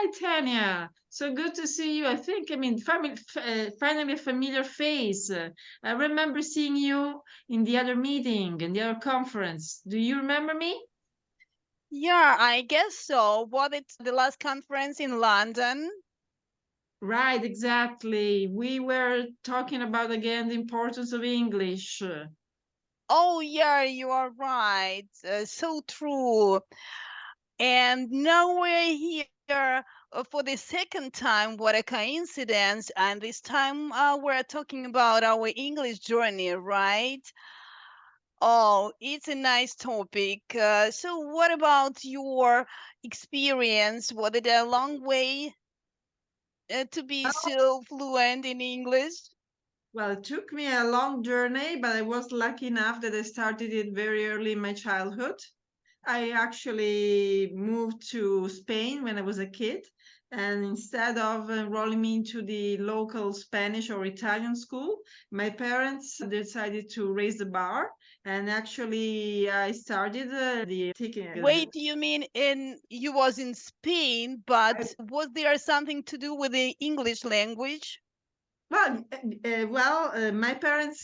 Hi, Tanya. So good to see you. Finally a familiar face. I remember seeing you in the other meeting, in the other conference. Do you remember me? Yeah, I guess so. Was it the last conference in London? Right, exactly. We were talking about again the importance of English. Oh, yeah, you are right. So true. And now we're here for the second time. What a coincidence. And this time we're talking about our English journey, right? Oh, it's a nice topic. So, what about your experience? Was it a long way to be so fluent in English? Well, it took me a long journey, but I was lucky enough that I started it very early in my childhood. I actually moved to Spain when I was a kid, and instead of enrolling me into the local Spanish or Italian school, my parents decided to raise the bar, and actually I started the taking. Wait, you mean you was in Spain, but was there something to do with the English language? My parents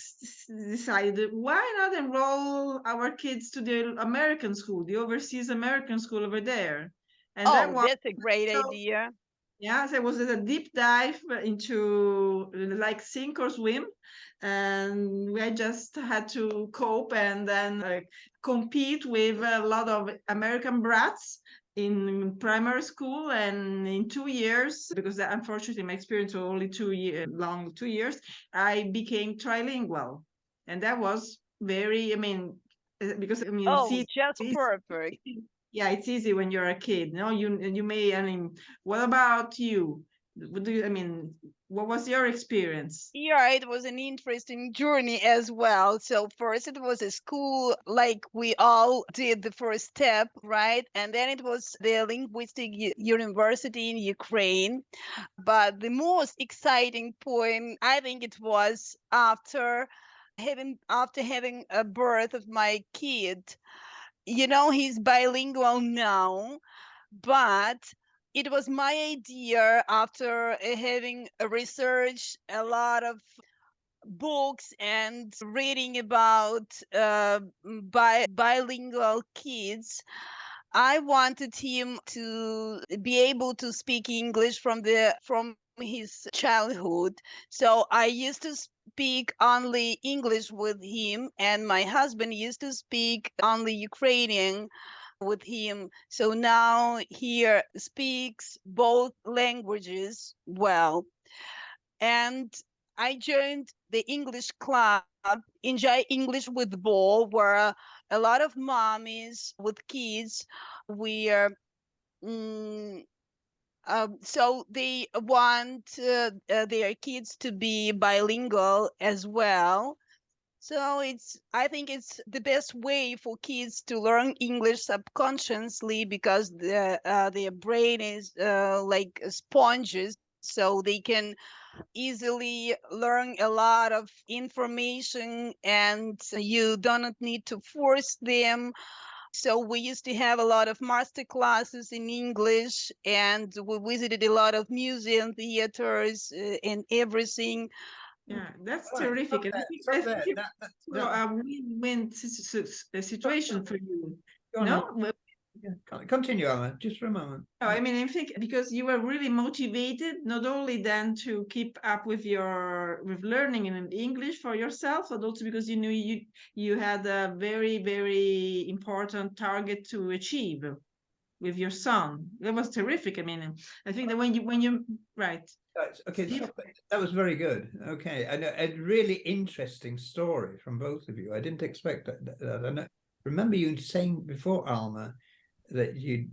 decided why not enroll our kids to the American school, the overseas American school over there, and that Oh, was that's a great so. idea. Yes, I was a deep dive into like sink or swim, and we just had to cope and then compete with a lot of American brats in primary school. And in 2 years, because unfortunately my experience was only 2 year long, 2 years, I became trilingual, and that was very. Because Oh, just it's perfect. yeah, it's easy when you're a kid. No, you may. What about you? What do you? What was your experience? Yeah, it was an interesting journey as well. So first it was a school, like we all did the first step, right? And then it was the linguistic university in Ukraine. But the most exciting point, I think it was after having a birth of my kid. He's bilingual now, but it was my idea after having researched a lot of books and reading about bilingual kids. I wanted him to be able to speak English from his childhood. So I used to speak only English with him, and my husband used to speak only Ukrainian with him. So now he speaks both languages well. And I joined the English club, Enjoy English with Ball, where a lot of mommies with kids we are. Mm, so they want their kids to be bilingual as well. So I think it's the best way for kids to learn English subconsciously because their brain is like sponges, so they can easily learn a lot of information, and you don't need to force them. So we used to have a lot of master classes in English, and we visited a lot of museum theaters and everything. Yeah, that's All right, terrific. stop And there. I Stop think there. it's That a win-win stop, situation stop. for you. Go on, Alan. No, Yeah, continue, Alan, just for a moment. no, I think because you were really motivated, not only then to keep up with your with learning in English for yourself, but also because you knew you had a very, very important target to achieve with your son. That was terrific. I think that when you right. Okay, Steve? stop it. That was very good. Okay, and a really interesting story from both of you. I didn't expect that. And I remember you saying before, Alma, that you'd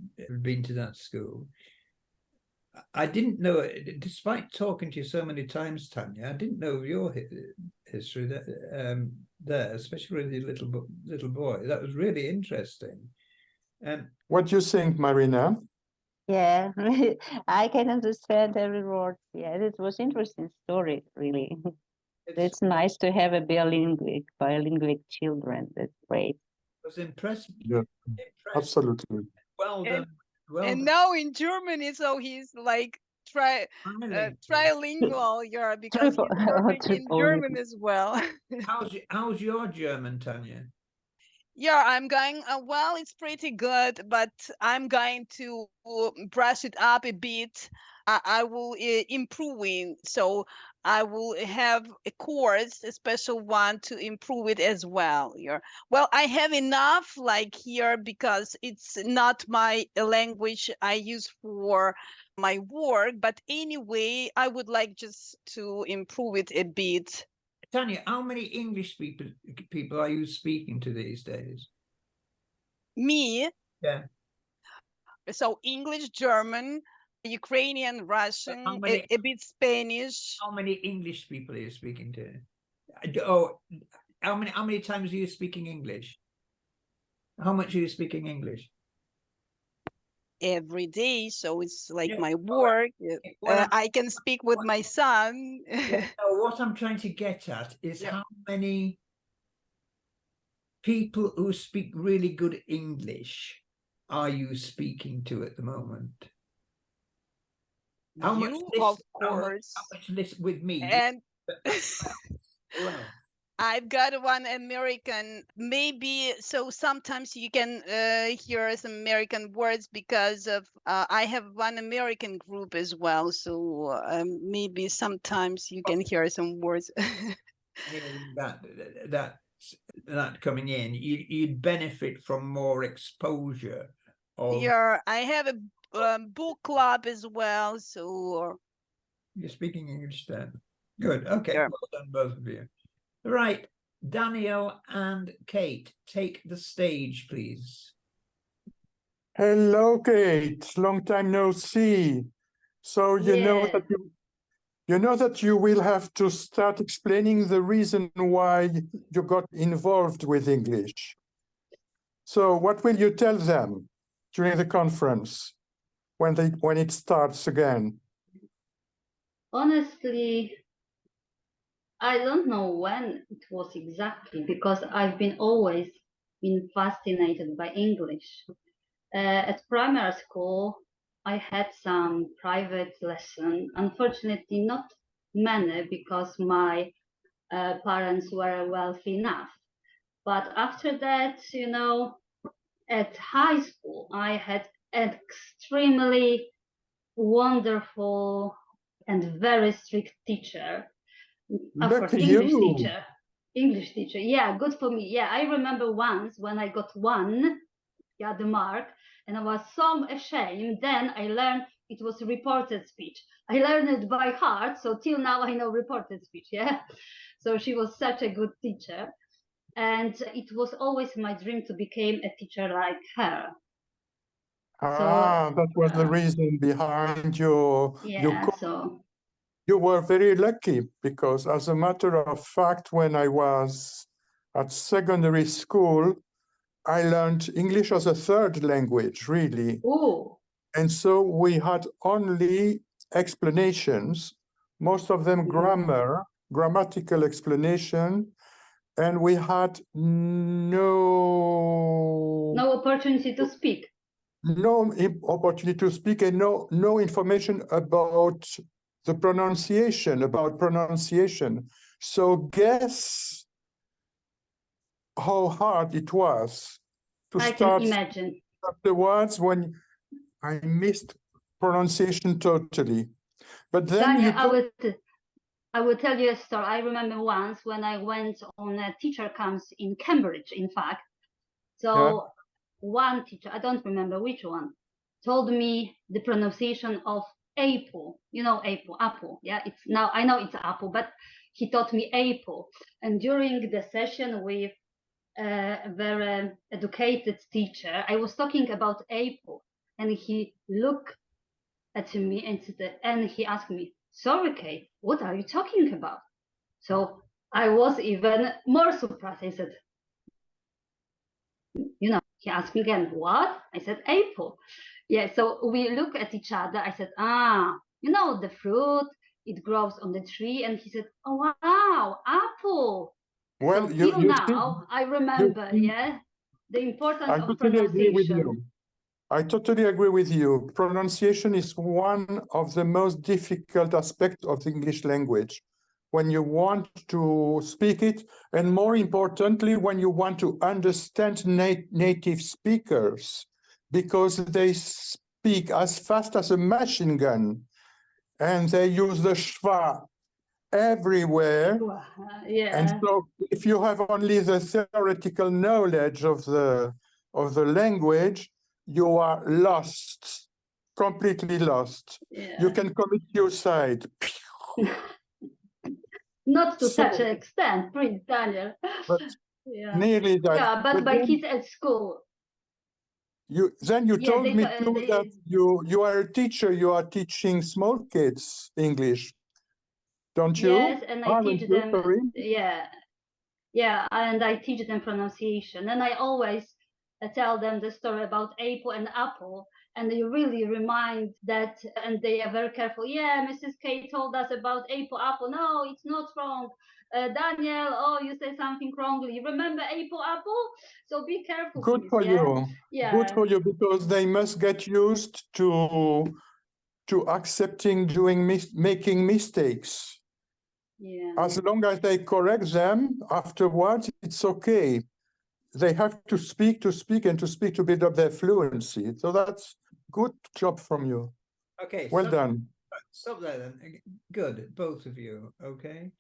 been to that school. I didn't know, despite talking to you so many times, Tanya, I didn't know your history there, especially with your little boy. That was really interesting. What do you think, Marina? Yeah, I can understand every word. Yeah, it was interesting story, really. It's nice to have a bilingual children. That's great. I was impressed. Yeah, absolutely. Well done. Well and done. now in Germany, so he's like Finally. trilingual, yeah, because Triple, he's perfect in triple. German as well. How's your German, Tanya? Yeah, I'm going, well, it's pretty good, but I'm going to brush it up a bit. I will improving, so I will have a course, a special one to improve it as well. Yeah. Well, I have enough like here because it's not my language I use for my work, but anyway, I would like just to improve it a bit. Tanya, how many English people are you speaking to these days? Me, Yeah. so English, German, Ukrainian, Russian, many- a bit Spanish. How many English people are you speaking to? Oh, how many times are you speaking English? How much are you speaking English? Every day, so it's like Yeah, my all work. What I can speak with my son. what I'm trying to get at is Yeah. how many people who speak really good English are you speaking to at the moment? How much You, list? of How course. much list with me? And Well, I've got one American, maybe, so sometimes you can hear some American words because of I have one American group as well, so maybe sometimes you can hear some words. hearing that coming in, you'd benefit from more exposure of. Yeah, I have a book club as well, so You're speaking English then. Good. Okay. yeah. Well done, both of you. Right. Daniel and Kate, take the stage, please. Hello, Kate. Long time no see. So you know Yeah. that you will have to start explaining the reason why you got involved with English. So what will you tell them during the conference when it starts again? Honestly, I don't know when it was exactly because I've been always been fascinated by English. At primary school, I had some private lesson. Unfortunately, not many because my parents were wealthy enough. But after that, at high school, I had an extremely wonderful and very strict teacher. Of course, Lucky English you. teacher. English teacher. Yeah, good for me. Yeah, I remember once when I got the mark, and I was so ashamed. Then I learned it was reported speech. I learned it by heart, so till now I know reported speech. Yeah, so she was such a good teacher, and it was always my dream to become a teacher like her. That was the reason behind your So you were very lucky because, as a matter of fact, when I was at secondary school, I learned English as a third language, really. oh, And so we had only explanations, most of them grammatical explanation, and we had no opportunity to speak. Opportunity to speak and no information about the pronunciation. So guess how hard it was to I start can imagine. afterwards when I missed pronunciation totally. But then Daniel, I will tell you a story. I remember once when I went on a teacher camp in Cambridge, in fact. So one teacher, I don't remember which one, told me the pronunciation of apple. You know, apple. Yeah, it's now I know it's apple, but he taught me apple. And during the session with a very educated teacher, I was talking about apple, and he looked at me and he asked me, "Sorry, Kate, what are you talking about?" So I was even more surprised. I said, he asked me again, "What?" I said, "Apple." Yeah, so we look at each other. I said, the fruit, it grows on the tree. And he said, "Oh, wow, apple." Well, so you till see, now, I remember, the importance I of totally agree with pronunciation. you. I totally agree with you. Pronunciation is one of the most difficult aspects of the English language. When you want to speak it, and more importantly, when you want to understand native speakers, because they speak as fast as a machine gun, and they use the schwa everywhere. Yeah. And so if you have only the theoretical knowledge of the language, you are lost, completely lost. Yeah. You can commit suicide. Not to So- such an extent, Prince Daniel. But Yeah. nearly that. Yeah, but my then kids at school. you Yeah, told they me ca- too they- that you are a teacher. You are teaching small kids English, don't you? Yes, and I Aren't teach you? them. Sorry. Yeah, and I teach them pronunciation, and I always tell them the story about apple and apple, and they really remind that, and they are very careful. Yeah, Mrs. K told us about apple, apple. No, it's not wrong. Daniel, oh, you said something wrongly. Remember apple, apple? So be careful, Good please. for Yeah, you. yeah. Good for you, because they must get used to accepting making mistakes. Yeah. As long as they correct them afterwards, it's okay. They have to speak and to speak to build up their fluency. So that's good job from you. Okay, Well stop, done. stop there then. Good, both of you. Okay.